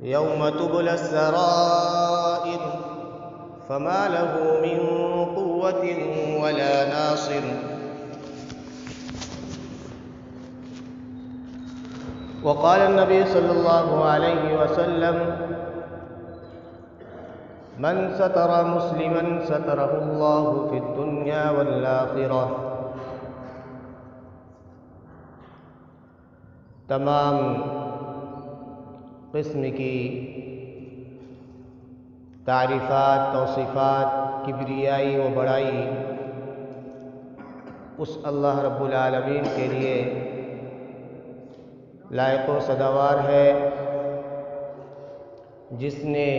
يوم تبلى السرائر فما له من قوة ولا ناصر. وقال النبي صلى الله عليه وسلم: من ستر مسلما ستره الله في الدنيا والآخرة. تمام قسم کی تعریفات، توصیفات، کبریائی و بڑائی اس اللہ رب العالمین کے لیے لائق و سزاوار ہے جس نے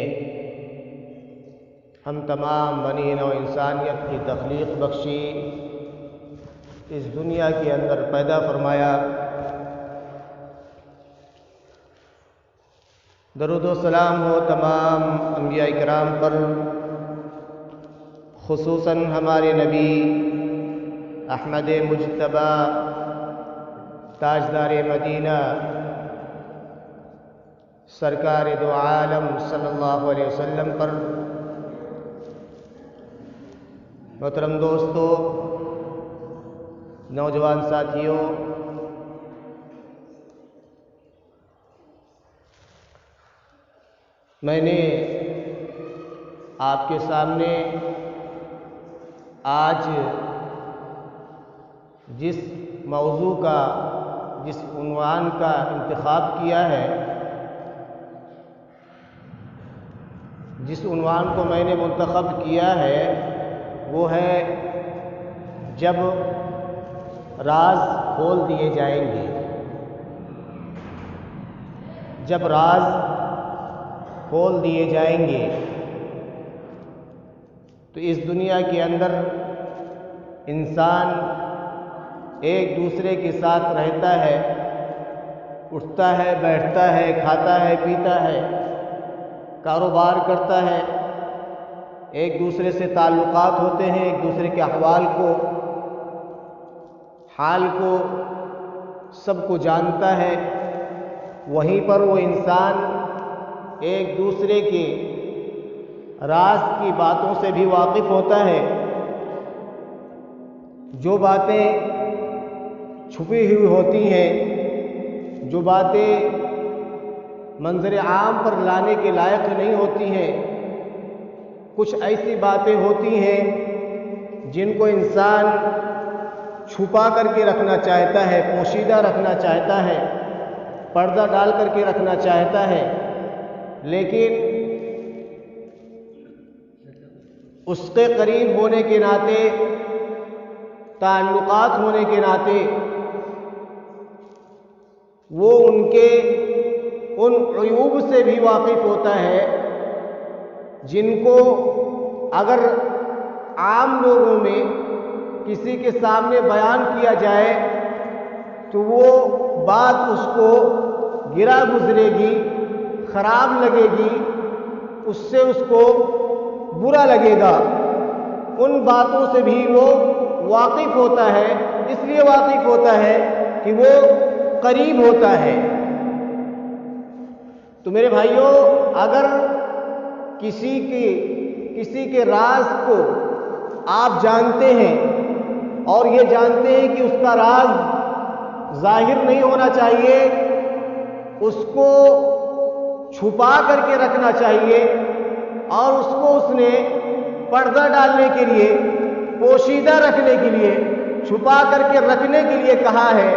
ہم تمام بنی نوع انسانیت کی تخلیق بخشی، اس دنیا کے اندر پیدا فرمایا. درود و سلام ہو تمام انبیاء کرام پر، خصوصاً ہمارے نبی احمد مجتبی تاجدار مدینہ سرکار دو عالم صلی اللہ علیہ وسلم پر. محترم دوستو، نوجوان ساتھیوں، میں نے آپ کے سامنے آج جس موضوع کا، جس عنوان کا انتخاب کیا ہے، جس عنوان کو میں نے منتخب کیا ہے وہ ہے جب راز کھول دیے جائیں گے. جب راز کھول دیے جائیں گے تو اس دنیا کے اندر انسان ایک دوسرے کے ساتھ رہتا ہے، اٹھتا ہے، بیٹھتا ہے، کھاتا ہے، پیتا ہے، کاروبار کرتا ہے، ایک دوسرے سے تعلقات ہوتے ہیں، ایک دوسرے کے احوال کو، حال کو سب کو جانتا ہے. وہیں پر وہ انسان ایک دوسرے کے راز کی باتوں سے بھی واقف ہوتا ہے. جو باتیں چھپی ہوئی ہوتی ہیں، جو باتیں منظر عام پر لانے کے لائق نہیں ہوتی ہیں، کچھ ایسی باتیں ہوتی ہیں جن کو انسان چھپا کر کے رکھنا چاہتا ہے، پوشیدہ رکھنا چاہتا ہے، پردہ ڈال کر کے رکھنا چاہتا ہے، لیکن اس کے قریب ہونے کے ناطے، تعلقات ہونے کے ناطے وہ ان کے ان عیوب سے بھی واقف ہوتا ہے جن کو اگر عام لوگوں میں کسی کے سامنے بیان کیا جائے تو وہ بات اس کو گرا گزرے گی، خراب لگے گی، اس سے اس کو برا لگے گا. ان باتوں سے بھی وہ واقف ہوتا ہے، اس لیے واقف ہوتا ہے کہ وہ قریب ہوتا ہے. تو میرے بھائیوں، اگر کسی کے راز کو آپ جانتے ہیں اور یہ جانتے ہیں کہ اس کا راز ظاہر نہیں ہونا چاہیے، اس کو چھپا کر کے رکھنا چاہیے، اور اس کو اس نے پردہ ڈالنے کے لیے، پوشیدہ رکھنے کے لیے، چھپا کر کے رکھنے کے لیے کہا ہے.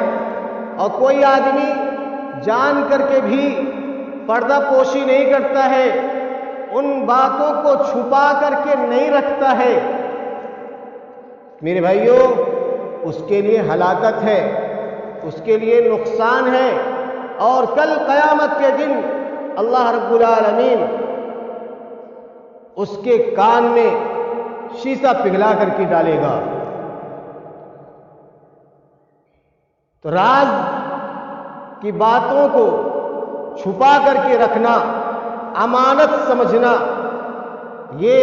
اور کوئی آدمی جان کر کے بھی پردہ پوشی نہیں کرتا ہے، ان باتوں کو چھپا کر کے نہیں رکھتا ہے، میرے بھائیوں، اس کے لیے ہلاکت ہے، اس کے لیے نقصان ہے. اور کل قیامت کے دن اللہ رب العالمین اس کے کان میں شیشہ پگھلا کر کے ڈالے گا. تو راز کی باتوں کو چھپا کر کے رکھنا، امانت سمجھنا، یہ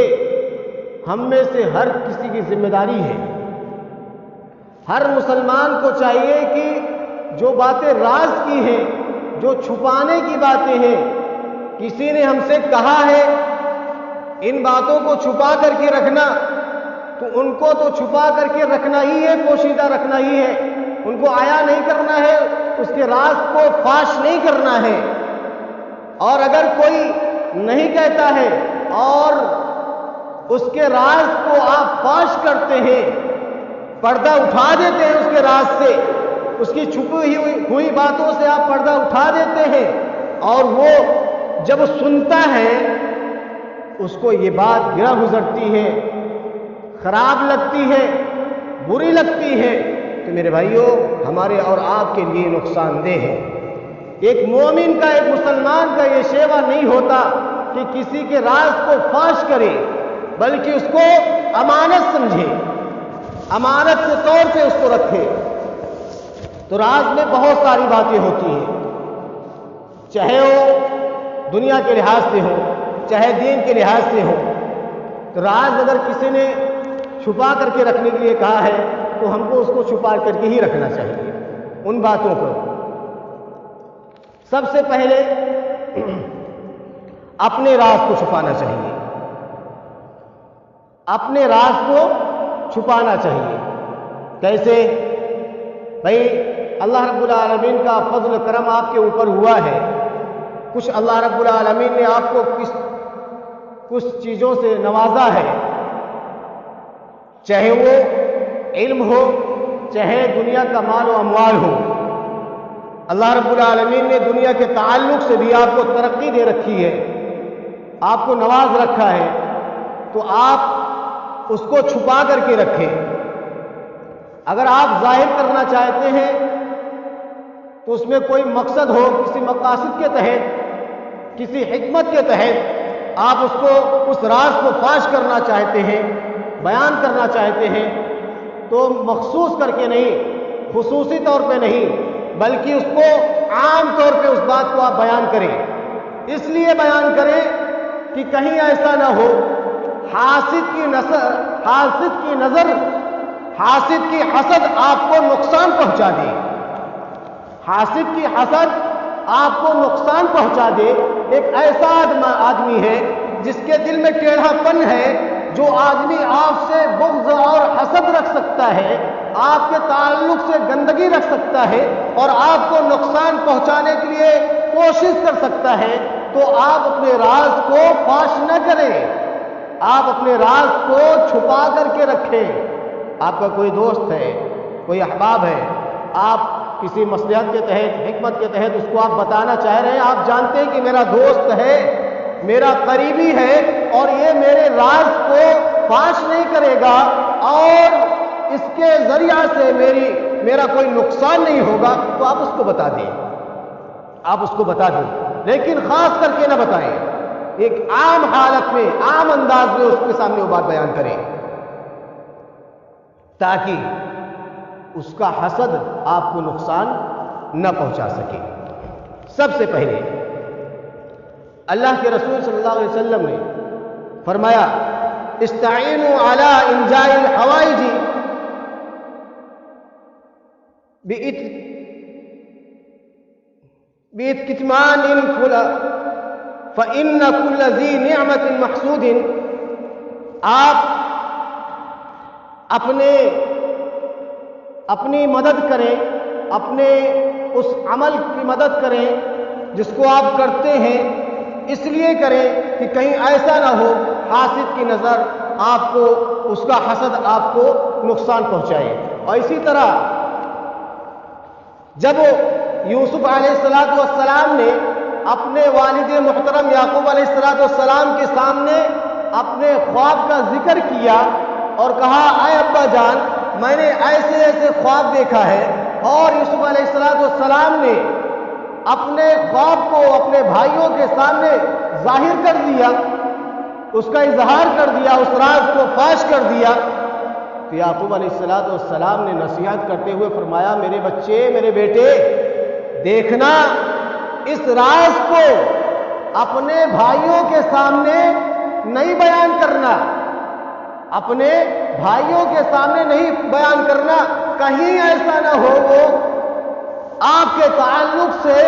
ہم میں سے ہر کسی کی ذمہ داری ہے. ہر مسلمان کو چاہیے کہ جو باتیں راز کی ہیں، جو چھپانے کی باتیں ہیں، کسی نے ہم سے کہا ہے ان باتوں کو چھپا کر کے رکھنا، تو ان کو تو چھپا کر کے رکھنا ہی ہے، پوشیدہ رکھنا ہی ہے، ان کو عیاں نہیں کرنا ہے، اس کے راز کو فاش نہیں کرنا ہے۔ اور اگر کوئی نہیں کہتا ہے اور اس کے راز کو آپ فاش کرتے ہیں، پردہ اٹھا دیتے ہیں اس کے راز سے، اس کی چھپی ہوئی باتوں سے آپ پردہ اٹھا دیتے ہیں، اور وہ جب سنتا ہے اس کو یہ بات گرا گزرتی ہے، خراب لگتی ہے، بری لگتی ہے، تو میرے بھائیوں ہمارے اور آپ کے لیے نقصان دہ ہے۔ ایک مومن کا، ایک مسلمان کا یہ شیوا نہیں ہوتا کہ کسی کے راز کو فاش کرے، بلکہ اس کو امانت سمجھے، امانت کے طور پہ اس کو رکھے۔ تو راز میں بہت ساری باتیں ہوتی ہیں، چاہے وہ دنیا کے لحاظ سے ہو، چاہے دین کے لحاظ سے ہو۔ تو راز اگر کسی نے چھپا کر کے رکھنے کے لیے کہا ہے تو ہم کو اس کو چھپا کر کے ہی رکھنا چاہیے ان باتوں کو۔ سب سے پہلے اپنے راز کو چھپانا چاہیے، اپنے راز کو چھپانا چاہیے۔ کیسے؟ بھائی اللہ رب العالمین کا فضل و کرم آپ کے اوپر ہوا ہے، کچھ اللہ رب العالمین نے آپ کو کچھ چیزوں سے نوازا ہے، چاہے وہ علم ہو، چاہے دنیا کا مال و اموال ہو۔ اللہ رب العالمین نے دنیا کے تعلق سے بھی آپ کو ترقی دے رکھی ہے، آپ کو نواز رکھا ہے، تو آپ اس کو چھپا کر کے رکھیں۔ اگر آپ ظاہر کرنا چاہتے ہیں تو اس میں کوئی مقصد ہو، کسی مقاصد کے تحت، کسی حکمت کے تحت آپ اس راز کو فاش کرنا چاہتے ہیں، بیان کرنا چاہتے ہیں، تو مخصوص کر کے نہیں، خصوصی طور پہ نہیں، بلکہ اس کو عام طور پہ اس بات کو آپ بیان کریں۔ اس لیے بیان کریں کہ کہیں ایسا نہ ہو حاسد کی حسد آپ کو نقصان پہنچا دے، حاسد کی حسد آپ کو نقصان پہنچا دے۔ ایک ایسا آدمی ہے جس کے دل میں ٹیڑھا پن ہے، جو آدمی آپ سے بغض اور حسد رکھ سکتا ہے، آپ کے تعلق سے گندگی رکھ سکتا ہے اور آپ کو نقصان پہنچانے کے لیے کوشش کر سکتا ہے، تو آپ اپنے راز کو فاش نہ کریں، آپ اپنے راز کو چھپا کر کے رکھیں۔ آپ کا کوئی دوست ہے، کوئی احباب ہے، آپ کسی مصلحت کے تحت، حکمت کے تحت اس کو آپ بتانا چاہ رہے ہیں، آپ جانتے ہیں کہ میرا دوست ہے، میرا قریبی ہے اور یہ میرے راز کو فاش نہیں کرے گا اور اس کے ذریعہ سے میرا کوئی نقصان نہیں ہوگا، تو آپ اس کو بتا دیں، آپ اس کو بتا دیں، لیکن خاص کر کے نہ بتائیں، ایک عام حالت میں، عام انداز میں اس کے سامنے وہ بات بیان کریں، تاکہ اس کا حسد آپ کو نقصان نہ پہنچا سکے۔ سب سے پہلے اللہ کے رسول صلی اللہ علیہ وسلم نے فرمایا استعینوا علی انجاء الحوائج بکتمان فإن كل ذی نعمت محسود۔ آپ اپنی مدد کریں، اپنے اس عمل کی مدد کریں جس کو آپ کرتے ہیں، اس لیے کریں کہ کہیں ایسا نہ ہو حاسد کی نظر آپ کو، اس کا حسد آپ کو نقصان پہنچائے۔ اور اسی طرح جب یوسف علیہ السلام نے اپنے والد محترم یعقوب علیہ السلام کے سامنے اپنے خواب کا ذکر کیا اور کہا اے ابا جان میں نے ایسے ایسے خواب دیکھا ہے، اور یوسف علیہ السلام نے اپنے خواب کو اپنے بھائیوں کے سامنے ظاہر کر دیا، اس کا اظہار کر دیا، اس راز کو فاش کر دیا، تو یعقوب علیہ السلام نے نصیحت کرتے ہوئے فرمایا میرے بچے، میرے بیٹے، دیکھنا اس راز کو اپنے بھائیوں کے سامنے نہیں بیان کرنا، اپنے بھائیوں کے سامنے نہیں بیان کرنا، کہیں ایسا نہ ہو وہ آپ کے تعلق سے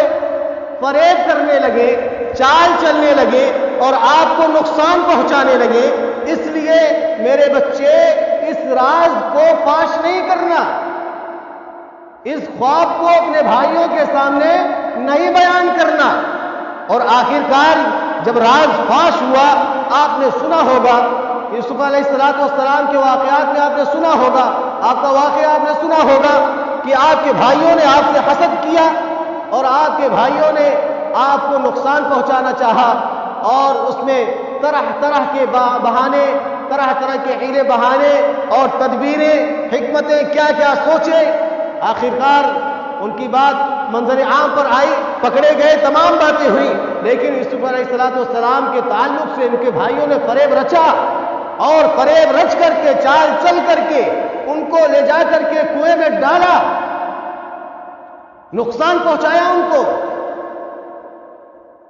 فریب کرنے لگے، چال چلنے لگے اور آپ کو نقصان پہنچانے لگے. اس لیے میرے بچے اس راز کو فاش نہیں کرنا، اس خواب کو اپنے بھائیوں کے سامنے نہیں بیان کرنا. اور آخرکار جب راز فاش ہوا، آپ نے سنا ہوگا یوسف علیہ السلام کے واقعات میں، آپ نے سنا ہوگا، آپ کا واقعہ آپ نے سنا ہوگا کہ آپ کے بھائیوں نے آپ سے حسد کیا اور آپ کے بھائیوں نے آپ کو نقصان پہنچانا چاہا، اور اس میں طرح طرح کے بہانے، طرح طرح کے حیلے بہانے اور تدبیریں، حکمتیں، کیا کیا سوچے. آخرکار ان کی بات منظر عام پر آئی، پکڑے گئے، تمام باتیں ہوئی، لیکن یوسف علیہ السلام کے تعلق سے ان کے بھائیوں نے فریب رچا، اور فریب رچ کر کے، چال چل کر کے ان کو لے جا کر کے کنویں میں ڈالا، نقصان پہنچایا ان کو.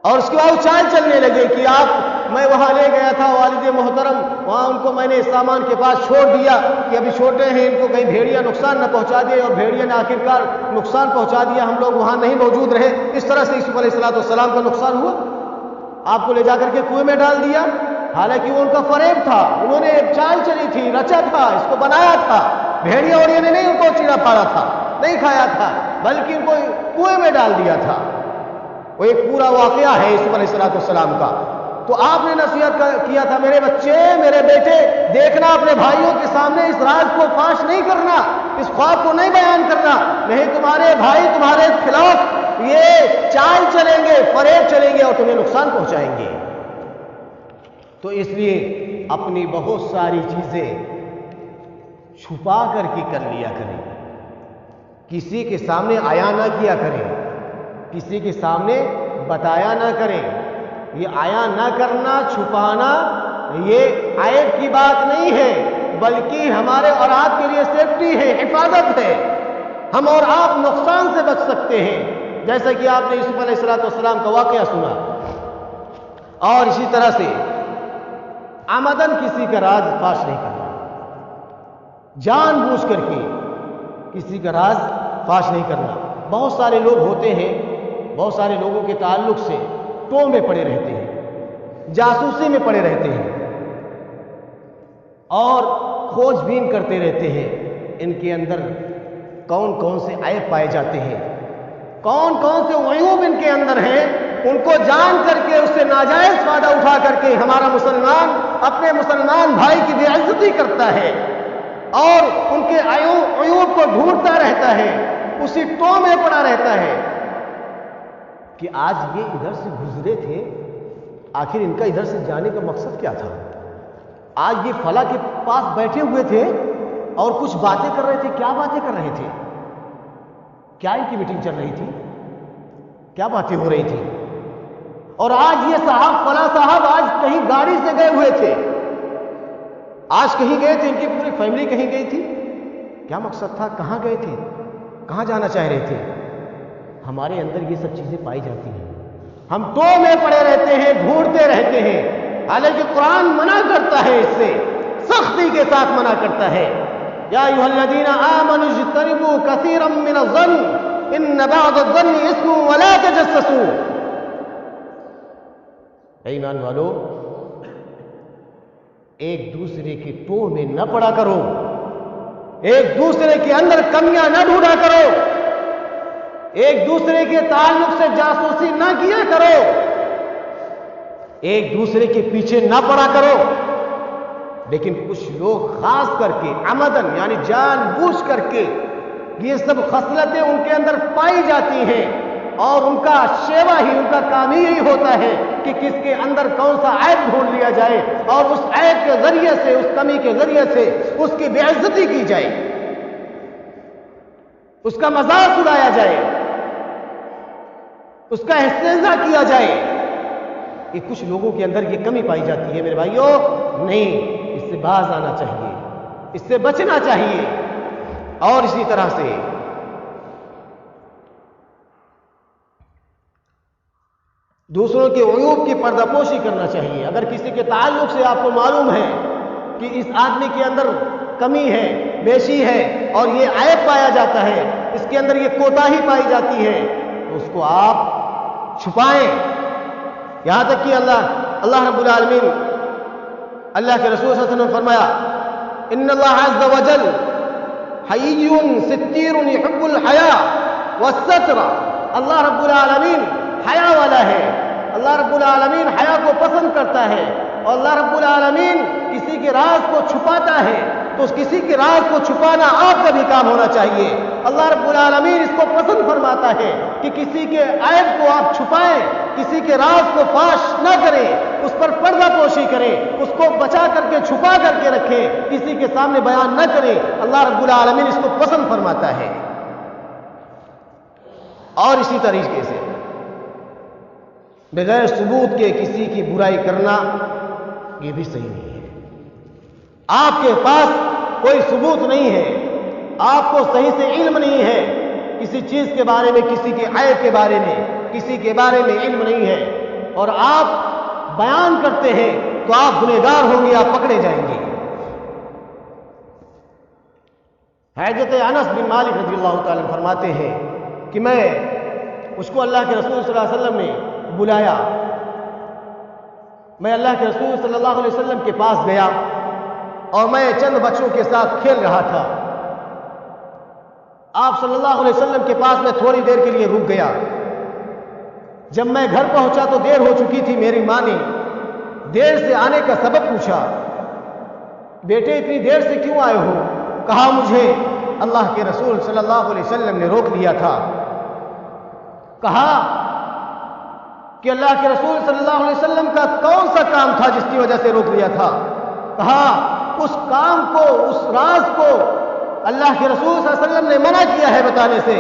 اور اس کے بعد چال چلنے لگے کہ میں وہاں لے گیا تھا والد محترم، وہاں ان کو میں نے اس سامان کے پاس چھوڑ دیا کہ ابھی چھوٹے ہیں، ان کو کہیں بھیڑیا نقصان نہ پہنچا دے، اور بھیڑیا نے آخرکار نقصان پہنچا دیا، ہم لوگ وہاں نہیں موجود رہے. اس طرح سے یوسف علیہ السلام کا نقصان ہوا. آپ کو لے جا کر کے کنویں میں ڈال دیا، حالانکہ وہ ان کا فریب تھا، انہوں نے ایک چال چلی تھی، رچا تھا، اس کو بنایا تھا. بھیڑیا وڑیا نے نہیں ان کو چیڑا پاڑا تھا، نہیں کھایا تھا، بلکہ ان کو کنویں میں ڈال دیا تھا. وہ ایک پورا واقعہ ہے یوسف علیہ السلام کا. تو آپ نے نصیحت کیا تھا، میرے بچے، میرے بیٹے، دیکھنا اپنے بھائیوں کے سامنے اس راز کو فاش نہیں کرنا، اس خواب کو نہیں بیان کرنا، نہیں تمہارے بھائی تمہارے خلاف یہ چال چلیں گے، فریب چلیں گے اور تمہیں نقصان پہنچائیں گے. تو اس لیے اپنی بہت ساری چیزیں چھپا کر کے کر لیا کریں، کسی کے سامنے عیاں نہ کیا کریں، کسی کے سامنے بتایا نہ کریں. یہ عیاں نہ کرنا، چھپانا، یہ عیب کی بات نہیں ہے، بلکہ ہمارے اور آپ کے لیے سیفٹی ہے، حفاظت ہے. ہم اور آپ نقصان سے بچ سکتے ہیں، جیسا کہ آپ نے یوسف علیہ السلام کا واقعہ سنا. اور اسی طرح سے عمدن کسی کا راز فاش نہیں کرنا، جان بوجھ کر کے کسی کا راز فاش نہیں کرنا. بہت سارے لوگ ہوتے ہیں، بہت سارے لوگوں کے تعلق سے ٹو میں پڑے رہتے ہیں، جاسوسی میں پڑے رہتے ہیں، اور کھوج بین کرتے رہتے ہیں ان کے اندر کون کون سے عیب پائے جاتے ہیں، کون کون سے عیوب ان کے اندر ہیں. ان کو جان کر کے اس سے ناجائز فائدہ اٹھا کر کے ہمارا مسلمان اپنے مسلمان بھائی کی بے عزتی کرتا ہے، اور ان کے عیوب کو ڈھونڈتا رہتا ہے، اسی ٹو میں پڑا رہتا ہے کہ آج یہ ادھر سے گزرے تھے، آخر ان کا ادھر سے جانے کا مقصد کیا تھا؟ آج یہ فلاں کے پاس بیٹھے ہوئے تھے اور کچھ باتیں کر رہے تھے، کیا باتیں کر رہے تھے؟ کیا ان کی میٹنگ چل رہی تھی؟ کیا باتیں ہو رہی تھی؟ اور آج یہ صاحب، فلاں صاحب آج کہیں گاڑی سے گئے ہوئے تھے، آج کہیں گئے تھے، ان کی پوری فیملی کہیں گئی تھی، کیا مقصد تھا؟ کہاں گئے تھے؟ کہاں جانا چاہ رہے تھے؟ ہمارے اندر یہ سب چیزیں پائی جاتی ہیں، ہم ٹو میں پڑے رہتے ہیں، ڈھونڈتے رہتے ہیں. حالانکہ قرآن منع کرتا ہے، اس سے سختی کے ساتھ منع کرتا ہے. یا ایھا الذین آمنوا اجتنبوا کثیرا من الظن ان بعض الظن اثم ولا تجسسوا. اے ایمان والو، ایک دوسرے کے ٹو میں نہ پڑا کرو، ایک دوسرے کے اندر کمیاں نہ ڈھونڈا کرو، ایک دوسرے کے تعلق سے جاسوسی نہ کیا کرو، ایک دوسرے کے پیچھے نہ پڑا کرو. لیکن کچھ لوگ خاص کر کے عمدن یعنی جان بوجھ کر کے یہ سب خصلتیں ان کے اندر پائی جاتی ہیں، اور ان کا شیوا ہی، ان کا کام ہی یہی ہوتا ہے کہ کس کے اندر کون سا عیب ڈھونڈ لیا جائے، اور اس عیب کے ذریعے سے، اس کمی کے ذریعے سے اس کی بے عزتی کی جائے، اس کا مذاق اڑایا جائے، اس کا استہزاء کیا جائے. یہ کچھ لوگوں کے اندر یہ کمی پائی جاتی ہے. میرے بھائیوں، نہیں، اس سے باز آنا چاہیے، اس سے بچنا چاہیے. اور اسی طرح سے دوسروں کے عیوب کی پردہ پوشی کرنا چاہیے. اگر کسی کے تعلق سے آپ کو معلوم ہے کہ اس آدمی کے اندر کمی ہے، بیشی ہے، اور یہ عیب پایا جاتا ہے، اس کے اندر یہ کوتاہی پائی جاتی ہے، تو اس کو آپ چھپائیں. یہاں تک کہ اللہ رب العالمین اللہ کے رسول صلی اللہ علیہ وسلم نے فرمایا ان اللہ عز وجل حیی ستیر یحب الحیاء والستر. اللہ رب العالمین حیا والا ہے. اللہ رب العالمین حیا کو پسند کرتا ہے اور اللہ رب العالمین کسی کے راز کو چھپاتا ہے. تو اس کسی کے راز کو چھپانا آپ کا بھی کام ہونا چاہیے. اللہ رب العالمین اس کو پسند فرماتا ہے کہ کسی کے عیب کو آپ چھپائیں, کسی کے راز کو فاش نہ کریں, اس پر پردہ پوشی کریں, اس کو بچا کر کے چھپا کر کے رکھیں, کسی کے سامنے بیان نہ کریں. اللہ رب العالمین اس کو پسند فرماتا ہے. اور اسی طریقے سے بغیر ثبوت کے کسی کی برائی کرنا یہ بھی صحیح نہیں ہے. آپ کے پاس کوئی ثبوت نہیں ہے, آپ کو صحیح سے علم نہیں ہے کسی چیز کے بارے میں, کسی کے عیب کے بارے میں, کسی کے بارے میں علم نہیں ہے, اور آپ بیان کرتے ہیں تو آپ گنہگار ہوں گے, آپ پکڑے جائیں گے. حضرت انس بن مالک رضی اللہ تعالی عنہ فرماتے ہیں کہ میں اس کو اللہ کے رسول صلی اللہ علیہ وسلم نے بلایا. میں اللہ کے رسول صلی اللہ علیہ وسلم کے پاس گیا اور میں چند بچوں کے ساتھ کھیل رہا تھا. آپ صلی اللہ علیہ وسلم کے پاس میں تھوڑی دیر کے لیے رک گیا. جب میں گھر پہنچا تو دیر ہو چکی تھی. میری ماں نے دیر سے آنے کا سبب پوچھا, بیٹے اتنی دیر سے کیوں آئے ہو؟ کہا مجھے اللہ کے رسول صلی اللہ علیہ وسلم نے روک لیا تھا. کہا کہ اللہ کے رسول صلی اللہ علیہ وسلم کا کون سا کام تھا جس کی وجہ سے روک لیا تھا؟ کہا اس کام کو, اس راز کو اللہ کے رسول صلی اللہ علیہ وسلم نے منع کیا ہے بتانے سے,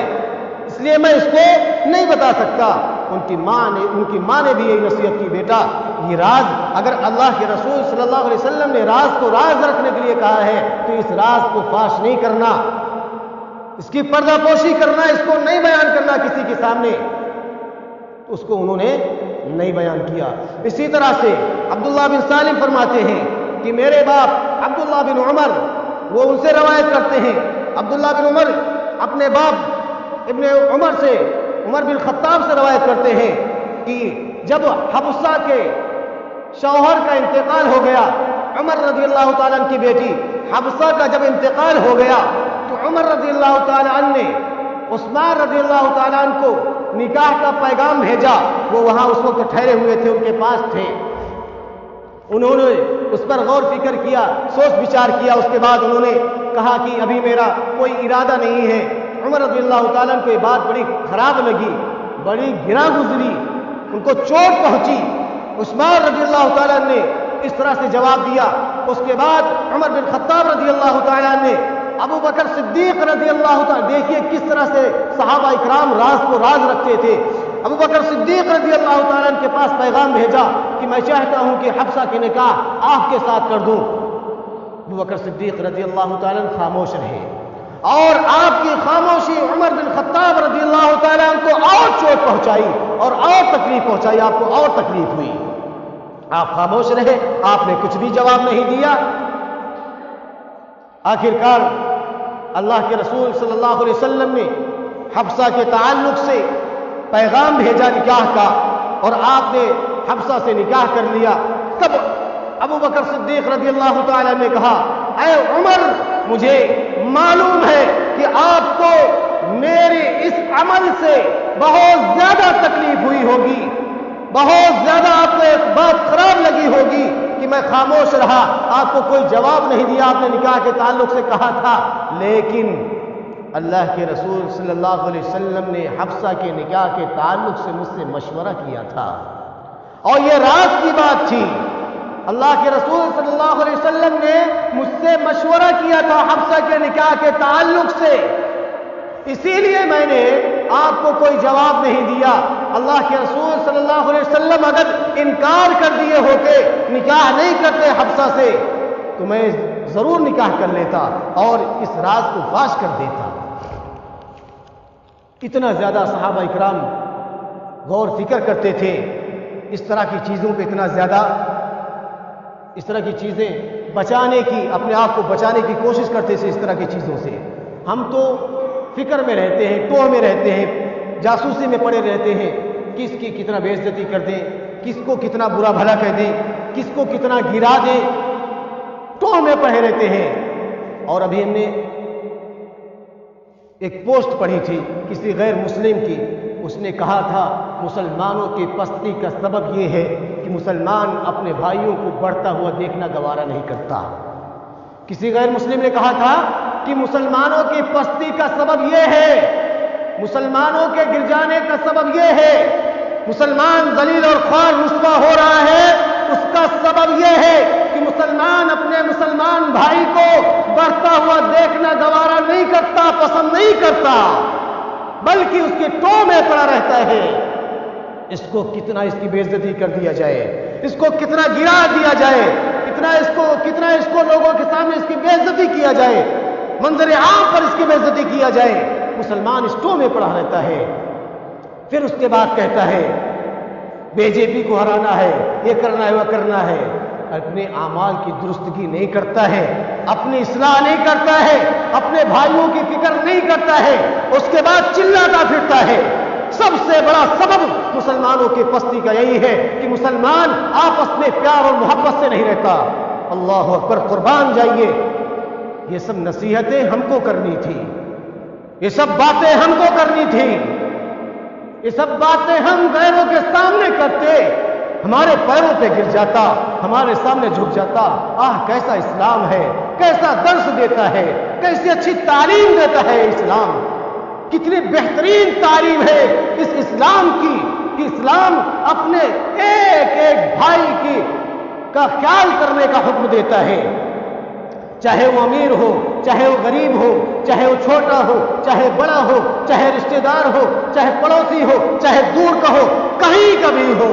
اس لیے میں اس کو نہیں بتا سکتا. ان کی ماں نے بھی یہی نصیحت کی, بیٹا یہ راز اگر اللہ کے رسول صلی اللہ علیہ وسلم نے راز کو راز رکھنے کے لیے کہا ہے تو اس راز کو فاش نہیں کرنا, اس کی پردہ پوشی کرنا, اس کو نہیں بیان کرنا کسی کے سامنے. اس کو انہوں نے نہیں بیان کیا. اسی طرح سے عبداللہ بن سالم فرماتے ہیں کہ میرے باپ عبداللہ بن عمر, وہ ان سے روایت کرتے ہیں, عبداللہ بن عمر اپنے باپ ابن عمر سے, عمر بن خطاب سے روایت کرتے ہیں کہ جب حفصہ کے شوہر کا انتقال ہو گیا, عمر رضی اللہ تعالیٰ عنہ کی بیٹی حفصہ کا جب انتقال ہو گیا تو عمر رضی اللہ تعالیٰ عنہ نے عثمان رضی اللہ تعالیٰ عنہ کو نکاح کا پیغام بھیجا. وہ وہاں اس وقت ٹھہرے ہوئے تھے, ان کے پاس تھے. انہوں نے اس پر غور فکر کیا, سوچ بچار کیا. اس کے بعد انہوں نے کہا کہ ابھی میرا کوئی ارادہ نہیں ہے. عمر رضی اللہ تعالیٰ عنہ کو یہ بات بڑی خراب لگی, بڑی گراں گزری, ان کو چوٹ پہنچی. عثمان رضی اللہ تعالیٰ عنہ نے اس طرح سے جواب دیا. اس کے بعد عمر بن خطاب رضی اللہ تعالیٰ عنہ نے ابو بکر صدیق رضی اللہ تعالیٰ, دیکھیے کس طرح سے صحابہ اکرام راز کو راز رکھتے تھے. ابو بکر صدیق رضی اللہ تعالیٰ عنہ کے پاس پیغام بھیجا کہ میں چاہتا ہوں کہ حفصہ کے نکاح آپ کے ساتھ کر دوں. ابو بکر صدیق رضی اللہ تعالیٰ عنہ خاموش رہے, اور آپ کی خاموشی عمر بن خطاب رضی اللہ تعالیٰ عنہ کو اور چوٹ پہنچائی اور تکلیف پہنچائی, آپ کو اور تکلیف ہوئی. آپ خاموش رہے, آپ نے کچھ بھی جواب نہیں دیا. آخرکار اللہ کے رسول صلی اللہ علیہ وسلم نے حفصہ کے تعلق سے پیغام بھیجا نکاح کا, اور آپ نے حفصہ سے نکاح کر لیا. تب ابو بکر صدیق رضی اللہ تعالی نے کہا, اے عمر, مجھے معلوم ہے کہ آپ کو میرے اس عمل سے بہت زیادہ تکلیف ہوئی ہوگی, بہت زیادہ آپ کو ایک بات خراب لگی ہوگی کہ میں خاموش رہا, آپ کو کوئی جواب نہیں دیا. آپ نے نکاح کے تعلق سے کہا تھا, لیکن اللہ کے رسول صلی اللہ علیہ وسلم نے حفصہ کے نکاح کے تعلق سے مجھ سے مشورہ کیا تھا, اور یہ راز کی بات تھی. اللہ کے رسول صلی اللہ علیہ وسلم نے مجھ سے مشورہ کیا تھا حفصہ کے نکاح کے تعلق سے, اسی لیے میں نے آپ کو کوئی جواب نہیں دیا. اللہ کے رسول صلی اللہ علیہ وسلم اگر انکار کر دیے ہوتے, نکاح نہیں کرتے حفصہ سے, تو میں ضرور نکاح کر لیتا اور اس راز کو فاش کر دیتا. اتنا زیادہ صحابہ اکرام غور فکر کرتے تھے اس طرح کی چیزوں پہ, اتنا زیادہ اس طرح کی چیزیں بچانے کی, اپنے آپ کو بچانے کی کوشش کرتے تھے اس طرح کی چیزوں سے. ہم تو فکر میں رہتے ہیں, ٹوہ میں رہتے ہیں, جاسوسی میں پڑے رہتے ہیں, کس کی کتنا بے عزتی کر دیں، کس کو کتنا برا بھلا کہہ دیں، کس کو کتنا گرا دیں، ٹو میں پڑے رہتے ہیں۔ اور ابھی ہم نے ایک پوسٹ پڑھی تھی کسی غیر مسلم کی، اس نے کہا تھا مسلمانوں کی پستی کا سبب یہ ہے کہ مسلمان اپنے بھائیوں کو بڑھتا ہوا دیکھنا گوارا نہیں کرتا۔ کسی غیر مسلم نے کہا تھا کہ مسلمانوں کی پستی کا سبب یہ ہے، مسلمانوں کے گر جانے کا سبب یہ ہے، مسلمان ذلیل اور خوار رسوا ہو رہا ہے، اس کا سبب یہ ہے کہ مسلمان اپنے مسلمان بھائی کو بڑھتا ہوا دیکھنا گوارا نہیں کرتا، پسند نہیں کرتا، بلکہ اس کے ٹو میں پڑا رہتا ہے۔ اس کو کتنا اس کی بے عزتی کر دیا جائے، اس کو کتنا گرا دیا جائے، کتنا اس کو لوگوں کے سامنے اس کی بے عزتی کیا جائے، منظر عام پر اس کی بے عزتی کیا جائے، مسلمان اس ٹو میں پڑا رہتا ہے۔ پھر اس کے بعد کہتا ہے بی جے پی کو ہرانا ہے، یہ کرنا ہے، وہ کرنا ہے، اپنے اعمال کی درستگی نہیں کرتا ہے، اپنی اصلاح نہیں کرتا ہے، اپنے بھائیوں کی فکر نہیں کرتا ہے، اس کے بعد چلاتا پھرتا ہے۔ سب سے بڑا سبب مسلمانوں کی پستی کا یہی ہے کہ مسلمان آپس میں پیار اور محبت سے نہیں رہتا۔ اللہ اکبر، قربان جائیے، یہ سب نصیحتیں ہم کو کرنی تھی، یہ سب باتیں ہم کو کرنی تھی، یہ سب باتیں ہم غیروں کے سامنے کرتے، ہمارے پیروں پہ گر جاتا، ہمارے سامنے جھک جاتا۔ کیسا اسلام ہے، کیسا درس دیتا ہے، کیسی اچھی تعلیم دیتا ہے اسلام، کتنی بہترین تعلیم ہے اس اسلام کی کہ اسلام اپنے ایک ایک بھائی کا خیال کرنے کا حکم دیتا ہے، چاہے وہ امیر ہو، چاہے وہ غریب ہو، چاہے وہ چھوٹا ہو، چاہے بڑا ہو، چاہے رشتہ دار ہو، چاہے پڑوسی ہو، چاہے دور کا ہو، کہیں کا بھی ہو۔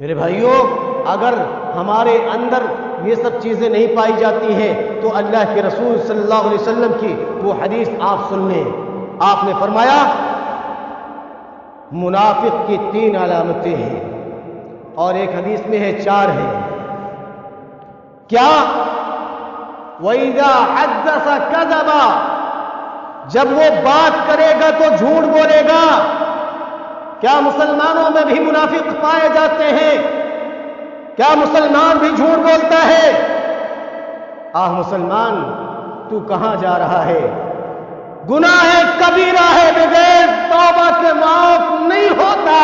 میرے بھائیوں، اگر ہمارے اندر یہ سب چیزیں نہیں پائی جاتی ہیں تو اللہ کے رسول صلی اللہ علیہ وسلم کی وہ حدیث آپ سن لیں۔ آپ نے فرمایا منافق کی 3 علامتیں ہیں، اور ایک حدیث میں ہے 4 ہیں۔ کیا؟ وَإِذَا حَدَّثَ كَذَبَ، جب وہ بات کرے گا تو جھوٹ بولے گا۔ کیا مسلمانوں میں بھی منافق پائے جاتے ہیں؟ کیا مسلمان بھی جھوٹ بولتا ہے؟ مسلمان تو کہاں جا رہا ہے؟ گناہ کبیرہ ہے، بغیر توبہ کے معاف نہیں ہوتا،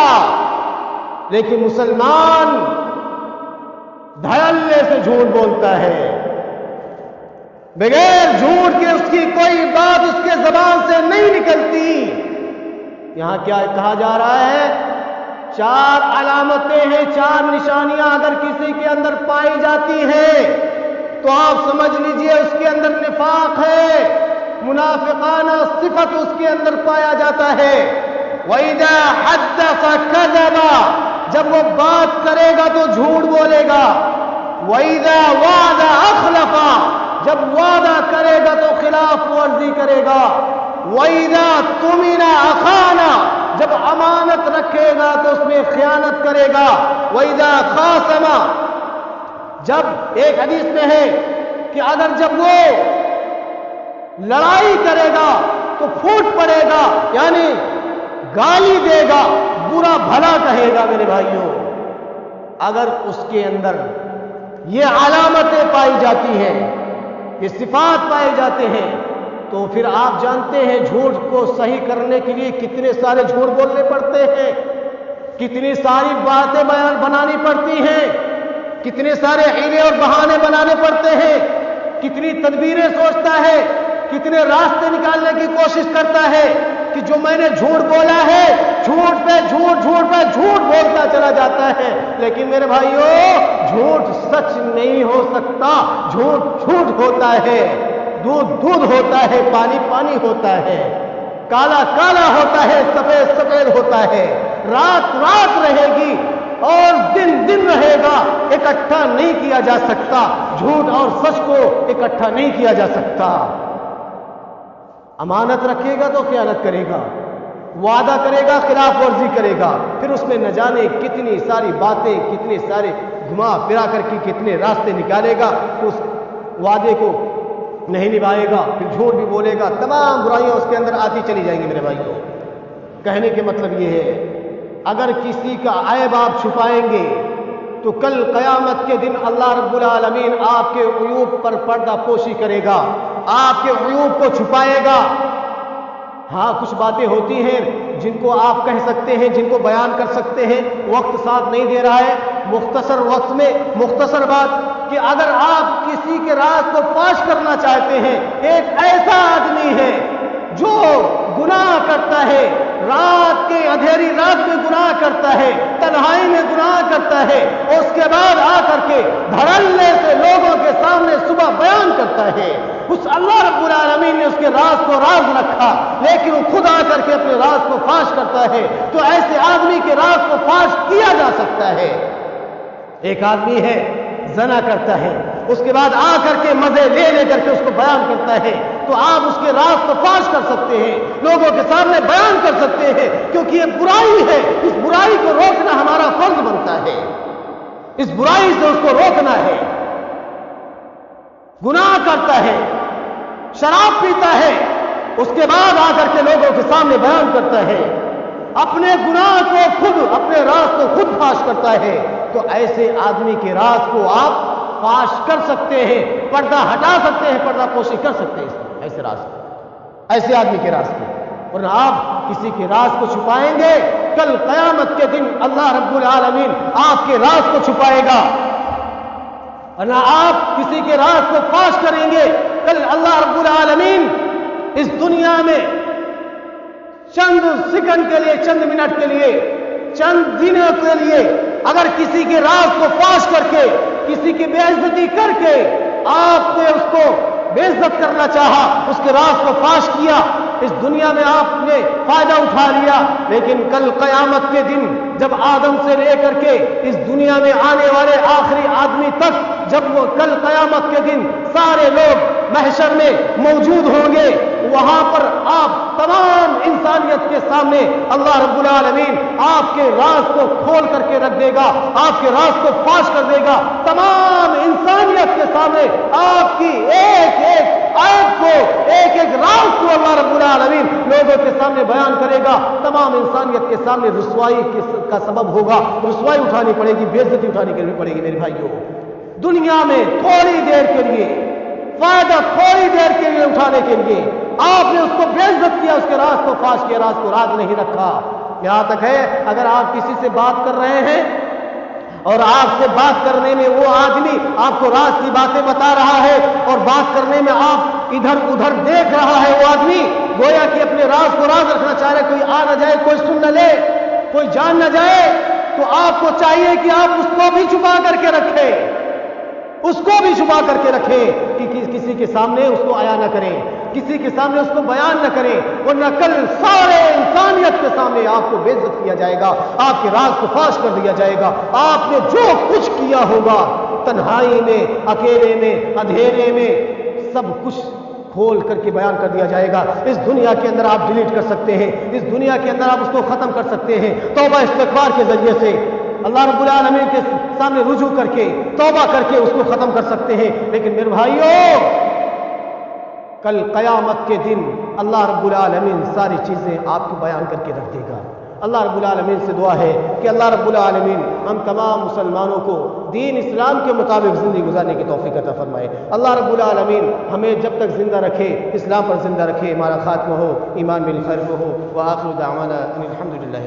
لیکن مسلمان دھڑلے سے جھوٹ بولتا ہے، بغیر جھوٹ کے اس کی کوئی بات اس کے زبان سے نہیں نکلتی۔ یہاں کیا کہا جا رہا ہے؟ 4 علامتیں ہیں، 4 نشانیاں اگر کسی کے اندر پائی جاتی ہیں تو آپ سمجھ لیجئے اس کے اندر نفاق ہے، منافقانہ صفت اس کے اندر پایا جاتا ہے۔ وَإِذَا حَدَّثَ كَذَبَ، جب وہ بات کرے گا تو جھوٹ بولے گا۔ وَإِذَا وَعَدَ أَخْلَفَ، جب وعدہ کرے گا تو خلاف ورزی کرے گا۔ وَإِذَا اؤْتُمِنَ خَانَ، جب امانت رکھے گا تو اس میں خیانت کرے گا۔ وَإِذَا خَاصَمَ، جب ایک حدیث میں ہے کہ اگر جب وہ لڑائی کرے گا تو پھوٹ پڑے گا، یعنی گالی دے گا، برا بھلا کہے گا۔ میرے بھائیوں، اگر اس کے اندر یہ علامتیں پائی جاتی ہیں، یہ صفات پائے جاتے ہیں، تو پھر آپ جانتے ہیں جھوٹ کو صحیح کرنے کے لیے کتنے سارے جھوٹ بولنے پڑتے ہیں، کتنی ساری باتیں بنانی پڑتی ہیں، کتنے سارے حیلے اور بہانے بنانے پڑتے ہیں، کتنی تدبیریں سوچتا ہے، کتنے راستے نکالنے کی کوشش کرتا ہے کہ جو میں نے جھوٹ بولا ہے، جھوٹ پہ جھوٹ، جھوٹ پہ جھوٹ بولتا چلا جاتا ہے۔ لیکن میرے بھائیوں، جھوٹ سچ نہیں ہو سکتا، جھوٹ جھوٹ ہوتا ہے، دودھ دودھ ہوتا ہے، پانی پانی ہوتا ہے، کالا کالا ہوتا ہے، سفید سفید ہوتا ہے، رات رات رہے گی اور دن دن رہے گا، اکٹھا نہیں کیا جا سکتا، جھوٹ اور سچ کو اکٹھا نہیں کیا جا سکتا۔ امانت رکھے گا تو خیانت کرے گا، وعدہ کرے گا خلاف ورزی کرے گا، پھر اس میں نہ جانے کتنی ساری باتیں، کتنے سارے گھما پھرا کر کے کتنے راستے نکالے گا، اس وعدے کو نہیں نبھائے گا، پھر جھوٹ بھی بولے گا، تمام برائیاں اس کے اندر آتی چلی جائیں گی۔ میرے بھائیوں، کہنے کے مطلب یہ ہے اگر کسی کا عیب آپ چھپائیں گے تو کل قیامت کے دن اللہ رب العالمین آپ کے عیوب پر پردہ پوشی کرے گا، آپ کے عیوب کو چھپائے گا۔ ہاں کچھ باتیں ہوتی ہیں جن کو آپ کہہ سکتے ہیں، جن کو بیان کر سکتے ہیں، وقت ساتھ نہیں دے رہا ہے، مختصر وقت میں مختصر بات کہ اگر آپ کسی کے راز کو فاش کرنا چاہتے ہیں، ایک ایسا آدمی ہے جو گناہ کرتا ہے، رات کے اندھیری رات میں گناہ کرتا ہے، تنہائی میں گناہ کرتا ہے، اس کے بعد آ کر کے دھڑلے سے لوگوں کے سامنے صبح بیان کرتا ہے، اس اللہ رب العالمین نے اس کے راز کو راز رکھا لیکن وہ خود آ کر کے اپنے راز کو فاش کرتا ہے، تو ایسے آدمی کے راز کو فاش کیا جا سکتا ہے۔ ایک آدمی ہے زنا کرتا ہے، اس کے بعد آ کر کے مزے لے لے کر کے اس کو بیان کرتا ہے، تو آپ اس کے راز کو فاش کر سکتے ہیں، لوگوں کے سامنے بیان کر سکتے ہیں، کیونکہ یہ برائی ہے، اس برائی کو روکنا ہمارا فرض بنتا ہے، اس برائی سے اس کو روکنا ہے۔ گناہ کرتا ہے، شراب پیتا ہے، اس کے بعد آ کر کے لوگوں کے سامنے بیان کرتا ہے، اپنے گناہ کو خود، اپنے راز کو خود فاش کرتا ہے، تو ایسے آدمی کے راز کو آپ فاش کر سکتے ہیں، پردہ ہٹا سکتے ہیں، پردہ پوشی کر سکتے ہیں ایسے راز کو، ایسے آدمی کے راز کو۔ ورنہ آپ کسی کے راز کو چھپائیں گے، کل قیامت کے دن اللہ رب العالمین آپ کے راز کو چھپائے گا، ورنہ آپ کسی کے راز کو فاش کریں گے، کل اللہ رب العالمین اس دنیا میں چند سیکنڈ کے لیے، چند منٹ کے لیے، چند دنوں کے لیے اگر کسی کے راز کو فاش کر کے، کسی کی بے عزتی کر کے آپ نے اس کو بے عزت کرنا چاہا، اس کے راز کو فاش کیا، اس دنیا میں آپ نے فائدہ اٹھا لیا، لیکن کل قیامت کے دن جب آدم سے لے کر کے اس دنیا میں آنے والے آخری آدمی تک، جب وہ کل قیامت کے دن سارے لوگ محشر میں موجود ہوں گے، وہاں پر آپ تمام انسانیت کے سامنے اللہ رب العالمین آپ کے راز کو کھول کر کے رکھ دے گا، آپ کے راز کو فاش کر دے گا، تمام انسانیت کے سامنے آپ کی ایک ایک عیب کو، ایک ایک راز کو اللہ رب العالمین لوگوں کے سامنے بیان کرے گا، تمام انسانیت کے سامنے رسوائی کا سبب ہوگا، رسوائی اٹھانی پڑے گی، بے عزتی اٹھانی پڑے گی۔ میرے بھائیوں، دنیا میں تھوڑی دیر کے لیے فائدہ، تھوڑی دیر کے لیے اٹھانے کے لیے آپ نے اس کو بے عزت کیا، اس کے راز کو فاش کیا، راز کو راز نہیں رکھا۔ یہاں تک ہے اگر آپ کسی سے بات کر رہے ہیں اور آپ سے بات کرنے میں وہ آدمی آپ کو راز کی باتیں بتا رہا ہے اور بات کرنے میں آپ ادھر ادھر دیکھ رہا ہے، وہ آدمی گویا کہ اپنے راز کو راز رکھنا چاہ رہے، کوئی آ نہ جائے، کوئی سن نہ لے، کوئی جان نہ جائے، تو آپ کو چاہیے کہ آپ اس کو بھی چھپا کر کے رکھیں، اس کو بھی چھپا کر کے رکھیں کہ کسی کے سامنے اس کو عیاں نہ کریں، کسی کے سامنے اس کو بیان نہ کریں، ورنہ کل سارے انسانیت کے سامنے آپ کو بے عزت کیا جائے گا، آپ کے راز کو فاش کر دیا جائے گا، آپ نے جو کچھ کیا ہوگا تنہائی میں، اکیلے میں، اندھیرے میں، سب کچھ کھول کر کے بیان کر دیا جائے گا۔ اس دنیا کے اندر آپ ڈیلیٹ کر سکتے ہیں، اس دنیا کے اندر آپ اس کو ختم کر سکتے ہیں، توبہ استغفار کے ذریعے سے اللہ رب العالمین کے سامنے رجوع کر کے، توبہ کر کے اس کو ختم کر سکتے ہیں، لیکن میرے بھائیوں کل قیامت کے دن اللہ رب العالمین ساری چیزیں آپ کو بیان کر کے رکھ دے گا۔ اللہ رب العالمین سے دعا ہے کہ اللہ رب العالمین ہم تمام مسلمانوں کو دین اسلام کے مطابق زندگی گزارنے کی توفیق عطا فرمائے۔ اللہ رب العالمین ہمیں جب تک زندہ رکھے، اسلام پر زندہ رکھے، ہمارا خاتمہ ہو ایمان بالخیر ہو۔ وآخر دعوانا ان الحمد للہ۔